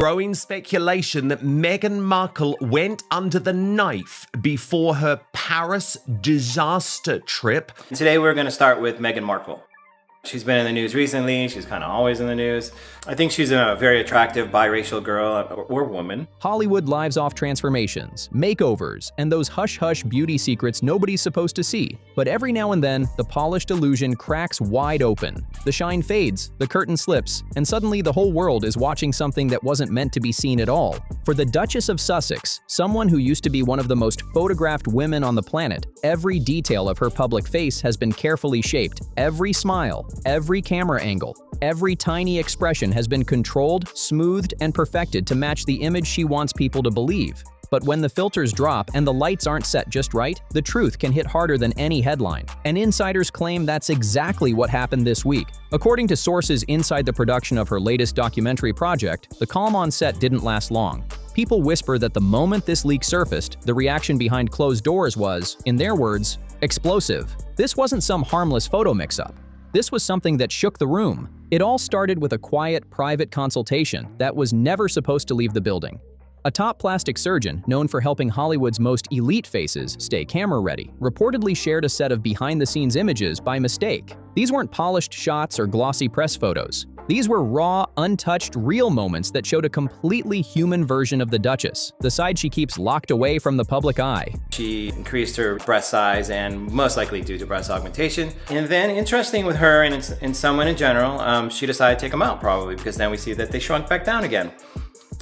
Growing speculation that Meghan Markle went under the knife before her Paris disaster trip. Today we're going to start with Meghan Markle. She's been in the news recently. She's kind of always in the news. I think she's a very attractive biracial girl or woman. Hollywood lives off transformations, makeovers, and those hush-hush beauty secrets nobody's supposed to see. But every now and then, the polished illusion cracks wide open. The shine fades, the curtain slips, and suddenly the whole world is watching something that wasn't meant to be seen at all. For the Duchess of Sussex, someone who used to be one of the most photographed women on the planet, every detail of her public face has been carefully shaped. Every smile, every camera angle, every tiny expression has been controlled, smoothed, and perfected to match the image she wants people to believe. But when the filters drop and the lights aren't set just right, the truth can hit harder than any headline. And insiders claim that's exactly what happened this week. According to sources inside the production of her latest documentary project, the calm on set didn't last long. People whisper that the moment this leak surfaced, the reaction behind closed doors was, in their words, explosive. This wasn't some harmless photo mix-up. This was something that shook the room. It all started with a quiet, private consultation that was never supposed to leave the building. A top plastic surgeon, known for helping Hollywood's most elite faces stay camera-ready, reportedly shared a set of behind-the-scenes images by mistake. These weren't polished shots or glossy press photos. These were raw, untouched, real moments that showed a completely human version of the Duchess, the side she keeps locked away from the public eye. She increased her breast size, and most likely due to breast augmentation. And then, interesting with her and someone in general, she decided to take them out probably because then we see that they shrunk back down again.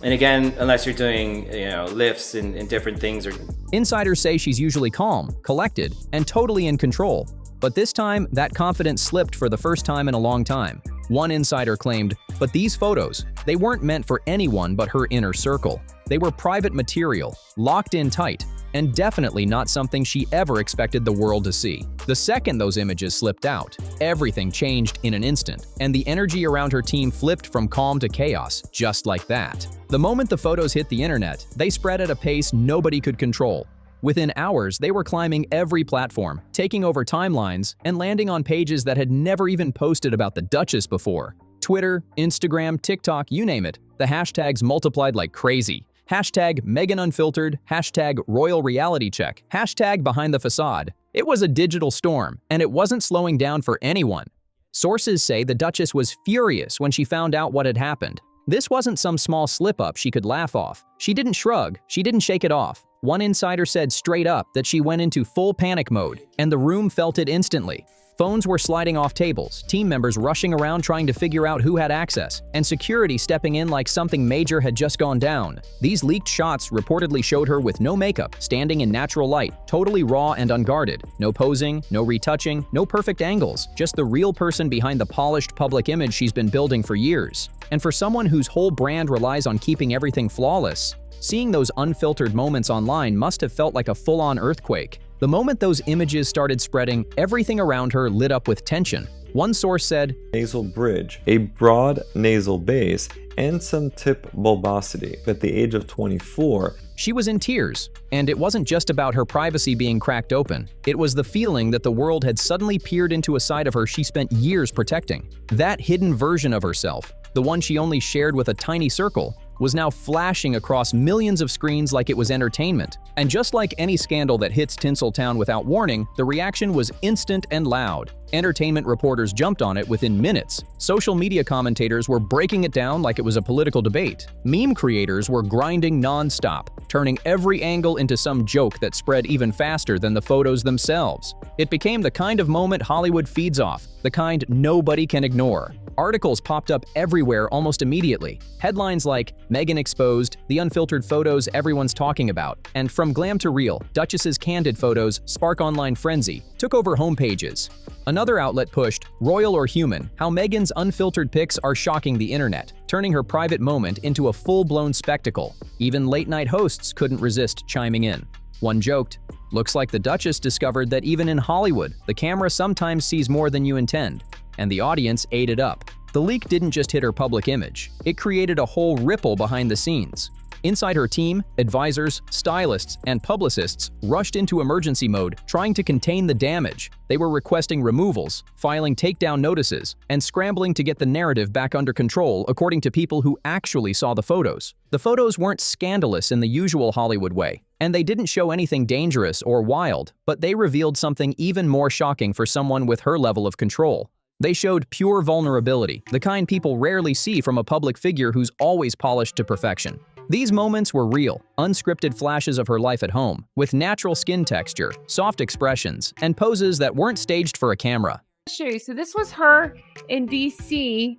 And again, unless you're doing, lifts and different things. Insiders say she's usually calm, collected, and totally in control. But this time, that confidence slipped for the first time in a long time. One insider claimed, but these photos, they weren't meant for anyone but her inner circle. They were private material, locked in tight, and definitely not something she ever expected the world to see. The second those images slipped out, everything changed in an instant, and the energy around her team flipped from calm to chaos, just like that. The moment the photos hit the internet, they spread at a pace nobody could control. Within hours, they were climbing every platform, taking over timelines, and landing on pages that had never even posted about the Duchess before. Twitter, Instagram, TikTok, you name it, the hashtags multiplied like crazy. Hashtag Meghan Unfiltered, hashtag Royal Reality Check, hashtag Behind the Facade. It was a digital storm, and it wasn't slowing down for anyone. Sources say the Duchess was furious when she found out what had happened. This wasn't some small slip-up she could laugh off. She didn't shrug, she didn't shake it off. One insider said straight up that she went into full panic mode, and the room felt it instantly. Phones were sliding off tables, team members rushing around trying to figure out who had access, and security stepping in like something major had just gone down. These leaked shots reportedly showed her with no makeup, standing in natural light, totally raw and unguarded. No posing, no retouching, no perfect angles, just the real person behind the polished public image she's been building for years. And for someone whose whole brand relies on keeping everything flawless, seeing those unfiltered moments online must have felt like a full-on earthquake. The moment those images started spreading, everything around her lit up with tension. One source said, nasal bridge, a broad nasal base, and some tip bulbosity. At the age of 24, she was in tears. And it wasn't just about her privacy being cracked open. It was the feeling that the world had suddenly peered into a side of her she spent years protecting. That hidden version of herself, the one she only shared with a tiny circle, was now flashing across millions of screens like it was entertainment. And just like any scandal that hits Tinseltown without warning, the reaction was instant and loud. Entertainment reporters jumped on it within minutes. Social media commentators were breaking it down like it was a political debate. Meme creators were grinding non-stop, turning every angle into some joke that spread even faster than the photos themselves. It became the kind of moment Hollywood feeds off, the kind nobody can ignore. Articles popped up everywhere almost immediately. Headlines like, Meghan exposed, the unfiltered photos everyone's talking about, and from glam to real, Duchess's candid photos spark online frenzy, took over homepages. Another outlet pushed, Royal or Human, how Meghan's unfiltered pics are shocking the internet, turning her private moment into a full-blown spectacle. Even late-night hosts couldn't resist chiming in. One joked, looks like the Duchess discovered that even in Hollywood, the camera sometimes sees more than you intend. And the audience ate it up. The leak didn't just hit her public image, it created a whole ripple behind the scenes. Inside her team, advisors, stylists, and publicists rushed into emergency mode, trying to contain the damage. They were requesting removals, filing takedown notices, and scrambling to get the narrative back under control, according to people who actually saw the photos. The photos weren't scandalous in the usual Hollywood way, and they didn't show anything dangerous or wild, but they revealed something even more shocking for someone with her level of control. They showed pure vulnerability, the kind people rarely see from a public figure who's always polished to perfection. These moments were real, unscripted flashes of her life at home, with natural skin texture, soft expressions, and poses that weren't staged for a camera. Show you. So this was her in DC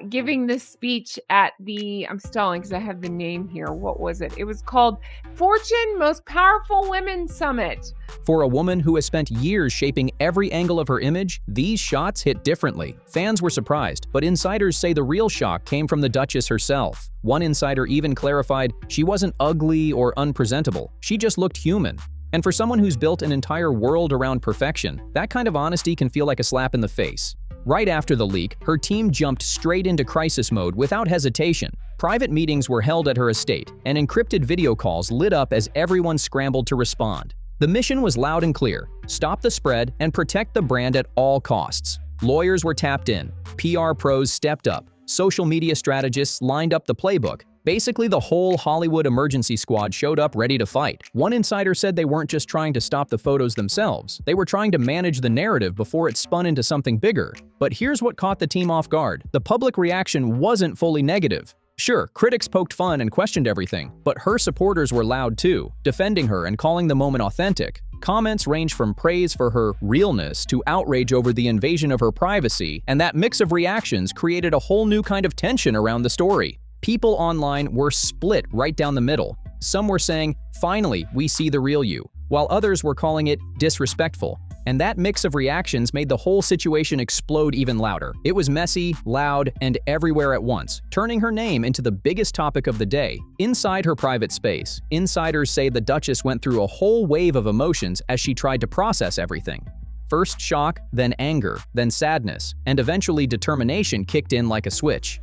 giving this speech at the, I'm stalling because I have the name here. What was it? It was called Fortune Most Powerful Women Summit. For a woman who has spent years shaping every angle of her image, these shots hit differently. Fans were surprised, but insiders say the real shock came from the Duchess herself. One insider even clarified she wasn't ugly or unpresentable, she just looked human. And for someone who's built an entire world around perfection, that kind of honesty can feel like a slap in the face. Right after the leak, her team jumped straight into crisis mode without hesitation. Private meetings were held at her estate, and encrypted video calls lit up as everyone scrambled to respond. The mission was loud and clear: stop the spread and protect the brand at all costs. Lawyers were tapped in, PR pros stepped up, social media strategists lined up the playbook. Basically, the whole Hollywood emergency squad showed up ready to fight. One insider said they weren't just trying to stop the photos themselves, they were trying to manage the narrative before it spun into something bigger. But here's what caught the team off guard: the public reaction wasn't fully negative. Sure, critics poked fun and questioned everything, but her supporters were loud too, defending her and calling the moment authentic. Comments ranged from praise for her realness to outrage over the invasion of her privacy, and that mix of reactions created a whole new kind of tension around the story. People online were split right down the middle. Some were saying, "Finally, we see the real you," while others were calling it disrespectful. And that mix of reactions made the whole situation explode even louder. It was messy, loud, and everywhere at once, turning her name into the biggest topic of the day. Inside her private space, insiders say the Duchess went through a whole wave of emotions as she tried to process everything. First shock, then anger, then sadness, and eventually determination kicked in like a switch.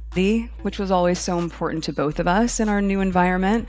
Which was always so important to both of us in our new environment.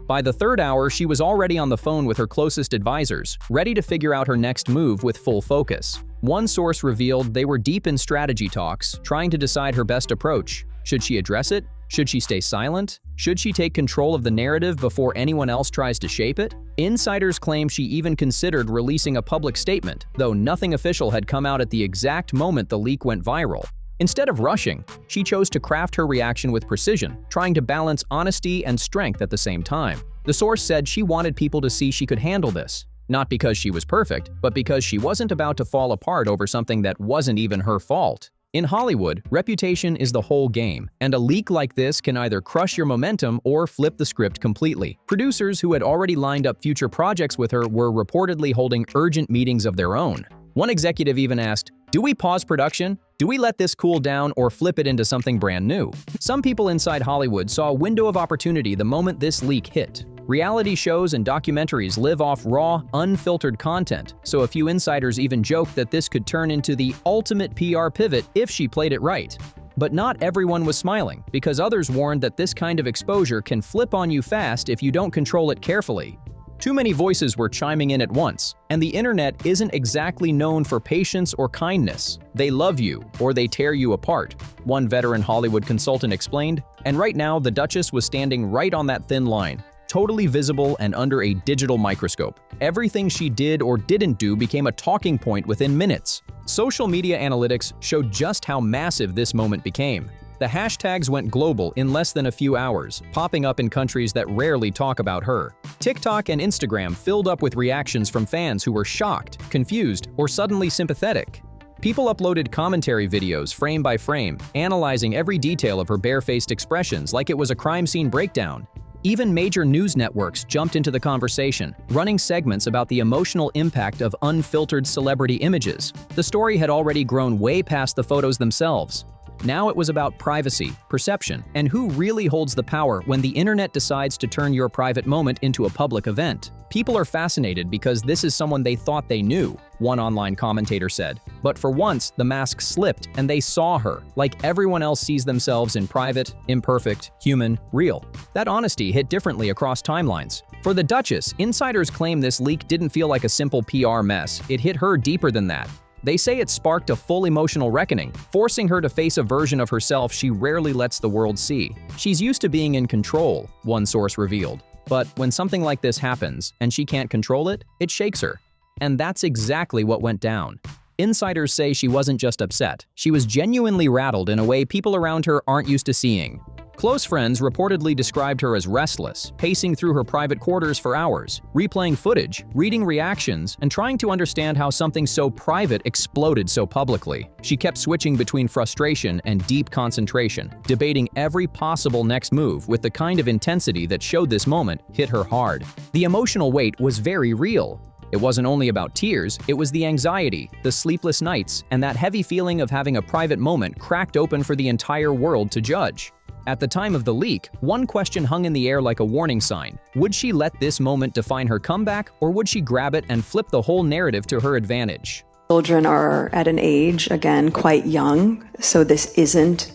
By the third hour, she was already on the phone with her closest advisors, ready to figure out her next move with full focus. One source revealed they were deep in strategy talks, trying to decide her best approach. Should she address it? Should she stay silent? Should she take control of the narrative before anyone else tries to shape it? Insiders claim she even considered releasing a public statement, though nothing official had come out at the exact moment the leak went viral. Instead of rushing, she chose to craft her reaction with precision, trying to balance honesty and strength at the same time. The source said she wanted people to see she could handle this, not because she was perfect, but because she wasn't about to fall apart over something that wasn't even her fault. In Hollywood, reputation is the whole game, and a leak like this can either crush your momentum or flip the script completely. Producers who had already lined up future projects with her were reportedly holding urgent meetings of their own. One executive even asked, "Do we pause production? Do we let this cool down or flip it into something brand new?" Some people inside Hollywood saw a window of opportunity the moment this leak hit. Reality shows and documentaries live off raw, unfiltered content, so a few insiders even joked that this could turn into the ultimate PR pivot if she played it right. But not everyone was smiling, because others warned that this kind of exposure can flip on you fast if you don't control it carefully. Too many voices were chiming in at once, and the internet isn't exactly known for patience or kindness. They love you, or they tear you apart, one veteran Hollywood consultant explained, and right now the Duchess was standing right on that thin line, totally visible and under a digital microscope. Everything she did or didn't do became a talking point within minutes. Social media analytics showed just how massive this moment became. The hashtags went global in less than a few hours, popping up in countries that rarely talk about her. TikTok and Instagram filled up with reactions from fans who were shocked, confused, or suddenly sympathetic. People uploaded commentary videos frame by frame, analyzing every detail of her barefaced expressions like it was a crime scene breakdown. Even major news networks jumped into the conversation, running segments about the emotional impact of unfiltered celebrity images. The story had already grown way past the photos themselves. Now it was about privacy, perception, and who really holds the power when the internet decides to turn your private moment into a public event. People are fascinated because this is someone they thought they knew, one online commentator said. But for once, the mask slipped and they saw her, like everyone else sees themselves in private, imperfect, human, real. That honesty hit differently across timelines. For the Duchess, insiders claim this leak didn't feel like a simple PR mess. It hit her deeper than that. They say it sparked a full emotional reckoning, forcing her to face a version of herself she rarely lets the world see. She's used to being in control, one source revealed. But when something like this happens, and she can't control it, it shakes her. And that's exactly what went down. Insiders say she wasn't just upset. She was genuinely rattled in a way people around her aren't used to seeing. Close friends reportedly described her as restless, pacing through her private quarters for hours, replaying footage, reading reactions, and trying to understand how something so private exploded so publicly. She kept switching between frustration and deep concentration, debating every possible next move with the kind of intensity that showed this moment hit her hard. The emotional weight was very real. It wasn't only about tears, it was the anxiety, the sleepless nights, and that heavy feeling of having a private moment cracked open for the entire world to judge. At the time of the leak, one question hung in the air like a warning sign. Would she let this moment define her comeback, or would she grab it and flip the whole narrative to her advantage? Children are at an age, again, quite young, so this isn't.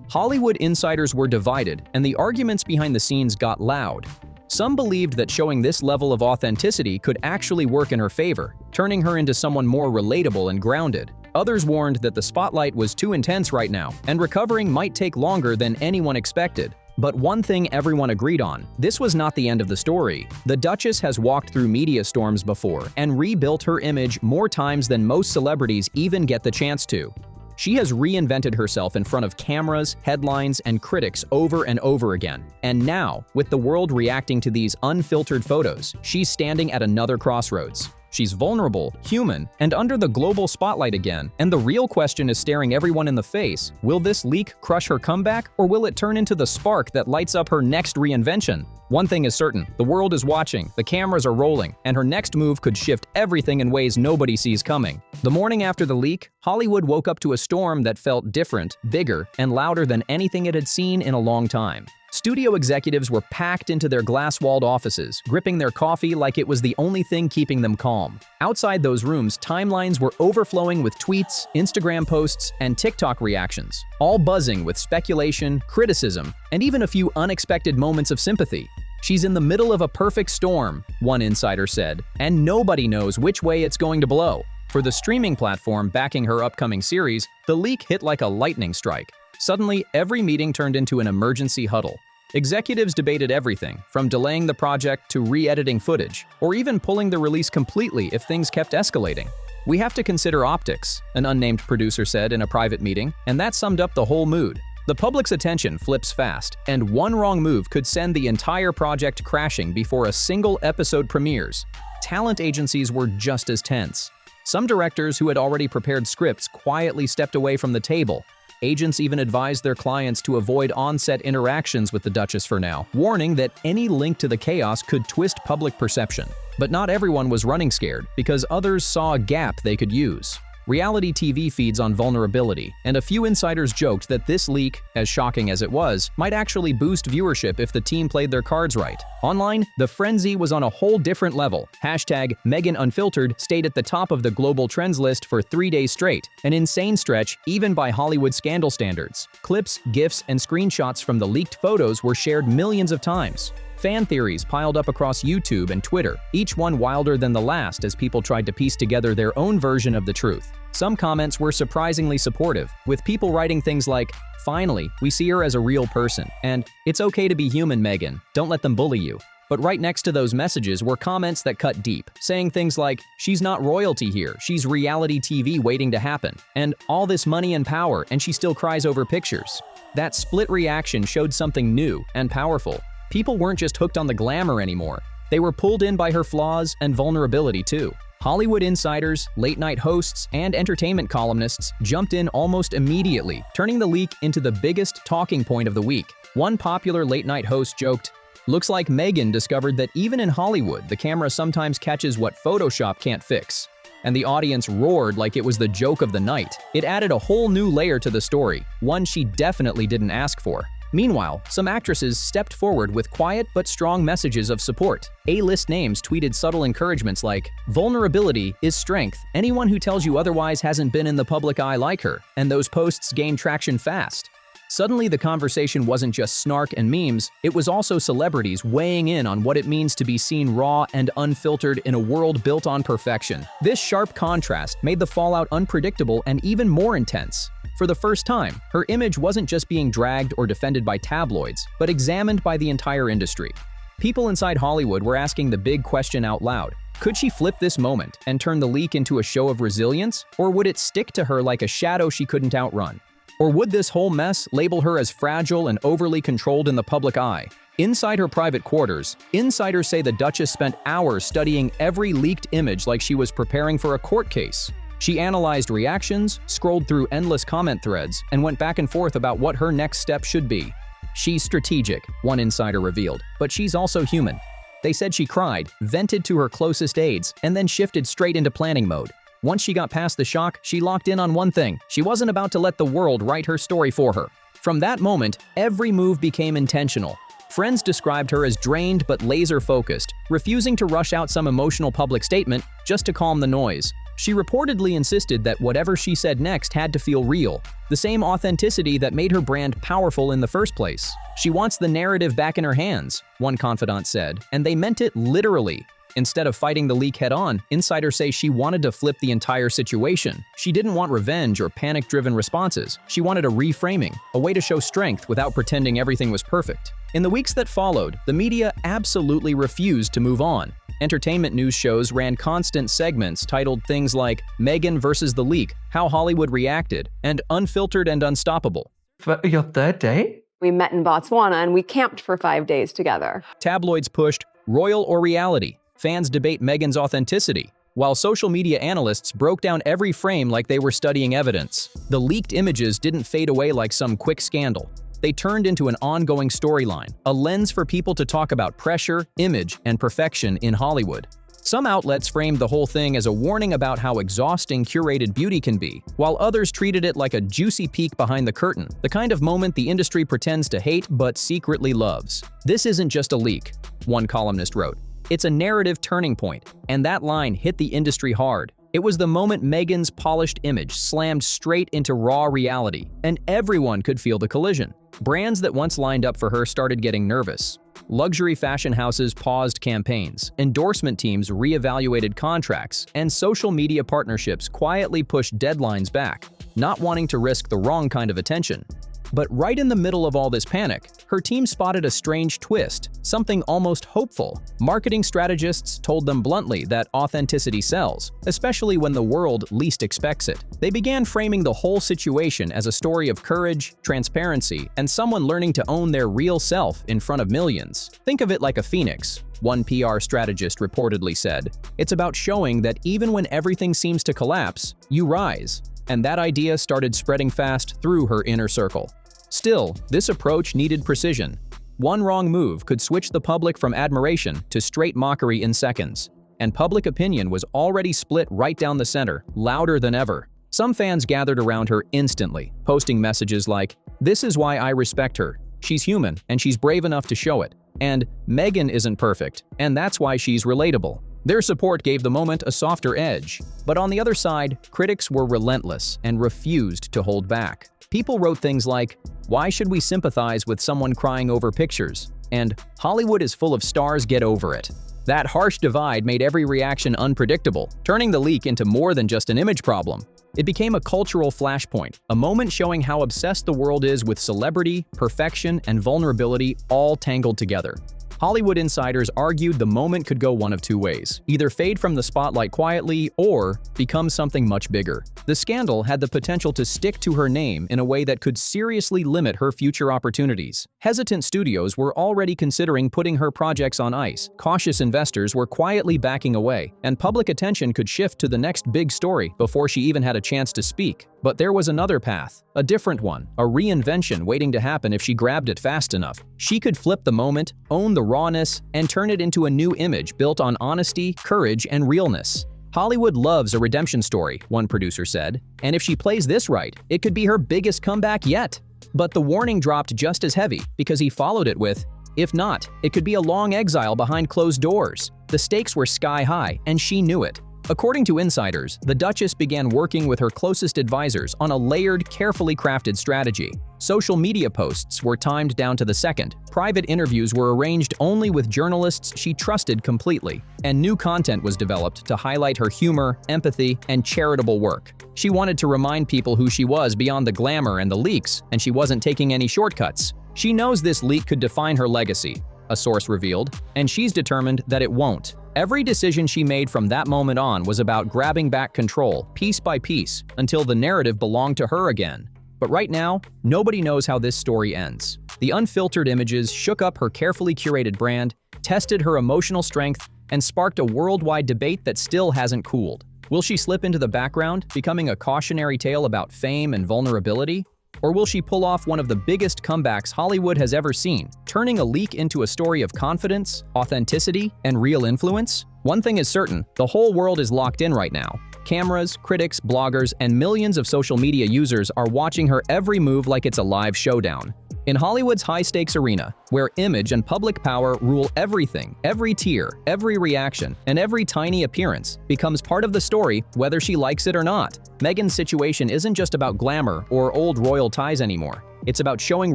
Hollywood insiders were divided, and the arguments behind the scenes got loud. Some believed that showing this level of authenticity could actually work in her favor, turning her into someone more relatable and grounded. Others warned that the spotlight was too intense right now, and recovering might take longer than anyone expected. But one thing everyone agreed on, this was not the end of the story. The Duchess has walked through media storms before and rebuilt her image more times than most celebrities even get the chance to. She has reinvented herself in front of cameras, headlines, and critics over and over again. And now, with the world reacting to these unfiltered photos, she's standing at another crossroads. She's vulnerable, human, and under the global spotlight again. And the real question is staring everyone in the face. Will this leak crush her comeback, or will it turn into the spark that lights up her next reinvention? One thing is certain, the world is watching, the cameras are rolling, and her next move could shift everything in ways nobody sees coming. The morning after the leak, Hollywood woke up to a storm that felt different, bigger, and louder than anything it had seen in a long time. Studio executives were packed into their glass-walled offices, gripping their coffee like it was the only thing keeping them calm. Outside those rooms, timelines were overflowing with tweets, Instagram posts, and TikTok reactions, all buzzing with speculation, criticism, and even a few unexpected moments of sympathy. She's in the middle of a perfect storm, one insider said, and nobody knows which way it's going to blow. For the streaming platform backing her upcoming series, the leak hit like a lightning strike. Suddenly, every meeting turned into an emergency huddle. Executives debated everything, from delaying the project to re-editing footage, or even pulling the release completely if things kept escalating. "We have to consider optics," an unnamed producer said in a private meeting, and that summed up the whole mood. The public's attention flips fast, and one wrong move could send the entire project crashing before a single episode premieres. Talent agencies were just as tense. Some directors who had already prepared scripts quietly stepped away from the table. Agents even advised their clients to avoid on-set interactions with the Duchess for now, warning that any link to the chaos could twist public perception. But not everyone was running scared, because others saw a gap they could use. Reality TV feeds on vulnerability, and a few insiders joked that this leak, as shocking as it was, might actually boost viewership if the team played their cards right. Online, the frenzy was on a whole different level. #Meghan Unfiltered stayed at the top of the global trends list for 3 days straight, an insane stretch even by Hollywood scandal standards. Clips, GIFs, and screenshots from the leaked photos were shared millions of times. Fan theories piled up across YouTube and Twitter, each one wilder than the last as people tried to piece together their own version of the truth. Some comments were surprisingly supportive, with people writing things like, "Finally, we see her as a real person," and "It's okay to be human, Meghan. Don't let them bully you." But right next to those messages were comments that cut deep, saying things like, "She's not royalty here, she's reality TV waiting to happen," and "All this money and power, and she still cries over pictures." That split reaction showed something new and powerful. People weren't just hooked on the glamour anymore. They were pulled in by her flaws and vulnerability too. Hollywood insiders, late-night hosts, and entertainment columnists jumped in almost immediately, turning the leak into the biggest talking point of the week. One popular late-night host joked, "Looks like Meghan discovered that even in Hollywood, the camera sometimes catches what Photoshop can't fix." And the audience roared like it was the joke of the night. It added a whole new layer to the story, one she definitely didn't ask for. Meanwhile, some actresses stepped forward with quiet but strong messages of support. A-list names tweeted subtle encouragements like, "Vulnerability is strength. Anyone who tells you otherwise hasn't been in the public eye like her," and those posts gained traction fast. Suddenly, the conversation wasn't just snark and memes, it was also celebrities weighing in on what it means to be seen raw and unfiltered in a world built on perfection. This sharp contrast made the fallout unpredictable and even more intense. For the first time, her image wasn't just being dragged or defended by tabloids, but examined by the entire industry. People inside Hollywood were asking the big question out loud. Could she flip this moment and turn the leak into a show of resilience, or would it stick to her like a shadow she couldn't outrun? Or would this whole mess label her as fragile and overly controlled in the public eye? Inside her private quarters, insiders say the Duchess spent hours studying every leaked image like she was preparing for a court case. She analyzed reactions, scrolled through endless comment threads, and went back and forth about what her next step should be. She's strategic, one insider revealed, but she's also human. They said she cried, vented to her closest aides, and then shifted straight into planning mode. Once she got past the shock, she locked in on one thing: she wasn't about to let the world write her story for her. From that moment, every move became intentional. Friends described her as drained but laser-focused, refusing to rush out some emotional public statement just to calm the noise. She reportedly insisted that whatever she said next had to feel real, the same authenticity that made her brand powerful in the first place. She wants the narrative back in her hands, one confidant said, and they meant it literally. Instead of fighting the leak head-on, insiders say she wanted to flip the entire situation. She didn't want revenge or panic-driven responses. She wanted a reframing, a way to show strength without pretending everything was perfect. In the weeks that followed, the media absolutely refused to move on. Entertainment news shows ran constant segments titled things like Meghan versus the Leak, How Hollywood Reacted, and Unfiltered and Unstoppable. For your third date? We met in Botswana and we camped for 5 days together. Tabloids pushed royal or reality. Fans debate Meghan's authenticity, while social media analysts broke down every frame like they were studying evidence. The leaked images didn't fade away like some quick scandal. They turned into an ongoing storyline, a lens for people to talk about pressure, image, and perfection in Hollywood. Some outlets framed the whole thing as a warning about how exhausting curated beauty can be, while others treated it like a juicy peek behind the curtain, the kind of moment the industry pretends to hate but secretly loves. This isn't just a leak, one columnist wrote. It's a narrative turning point, and that line hit the industry hard. It was the moment Meghan's polished image slammed straight into raw reality, and everyone could feel the collision. Brands that once lined up for her started getting nervous. Luxury fashion houses paused campaigns, endorsement teams reevaluated contracts, and social media partnerships quietly pushed deadlines back, not wanting to risk the wrong kind of attention. But right in the middle of all this panic, her team spotted a strange twist, something almost hopeful. Marketing strategists told them bluntly that authenticity sells, especially when the world least expects it. They began framing the whole situation as a story of courage, transparency, and someone learning to own their real self in front of millions. Think of it like a phoenix, one PR strategist reportedly said. It's about showing that even when everything seems to collapse, you rise. And that idea started spreading fast through her inner circle. Still, this approach needed precision. One wrong move could switch the public from admiration to straight mockery in seconds. And public opinion was already split right down the center, louder than ever. Some fans gathered around her instantly, posting messages like, "This is why I respect her. She's human, and she's brave enough to show it." And "Meghan isn't perfect, and that's why she's relatable." Their support gave the moment a softer edge. But on the other side, critics were relentless and refused to hold back. People wrote things like, "Why should we sympathize with someone crying over pictures?" And "Hollywood is full of stars, get over it." That harsh divide made every reaction unpredictable, turning the leak into more than just an image problem. It became a cultural flashpoint, a moment showing how obsessed the world is with celebrity, perfection, and vulnerability all tangled together. Hollywood insiders argued the moment could go one of two ways: either fade from the spotlight quietly or become something much bigger. The scandal had the potential to stick to her name in a way that could seriously limit her future opportunities. Hesitant studios were already considering putting her projects on ice, cautious investors were quietly backing away, and public attention could shift to the next big story before she even had a chance to speak. But there was another path, a different one, a reinvention waiting to happen if she grabbed it fast enough. She could flip the moment, own the rawness, and turn it into a new image built on honesty, courage, and realness. Hollywood loves a redemption story, one producer said, and if she plays this right, it could be her biggest comeback yet. But the warning dropped just as heavy because he followed it with, "If not, it could be a long exile behind closed doors." The stakes were sky high, and she knew it. According to insiders, the Duchess began working with her closest advisors on a layered, carefully crafted strategy. Social media posts were timed down to the second. Private interviews were arranged only with journalists she trusted completely. And new content was developed to highlight her humor, empathy, and charitable work. She wanted to remind people who she was beyond the glamour and the leaks, and she wasn't taking any shortcuts. She knows this leak could define her legacy, a source revealed, and she's determined that it won't. Every decision she made from that moment on was about grabbing back control, piece by piece, until the narrative belonged to her again. But right now, nobody knows how this story ends. The unfiltered images shook up her carefully curated brand, tested her emotional strength, and sparked a worldwide debate that still hasn't cooled. Will she slip into the background, becoming a cautionary tale about fame and vulnerability? Or will she pull off one of the biggest comebacks Hollywood has ever seen, turning a leak into a story of confidence, authenticity, and real influence? One thing is certain, the whole world is locked in right now. Cameras, critics, bloggers, and millions of social media users are watching her every move like it's a live showdown. In Hollywood's high-stakes arena, where image and public power rule everything, every tear, every reaction, and every tiny appearance becomes part of the story whether she likes it or not. Meghan's situation isn't just about glamour or old royal ties anymore. It's about showing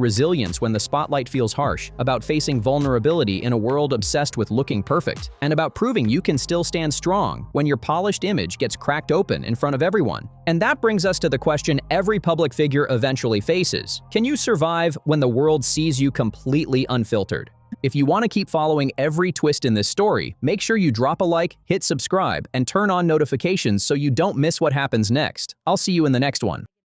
resilience when the spotlight feels harsh, about facing vulnerability in a world obsessed with looking perfect, and about proving you can still stand strong when your polished image gets cracked open in front of everyone. And that brings us to the question every public figure eventually faces. Can you survive when the world sees you completely unfiltered? If you want to keep following every twist in this story, make sure you drop a like, hit subscribe, and turn on notifications so you don't miss what happens next. I'll see you in the next one.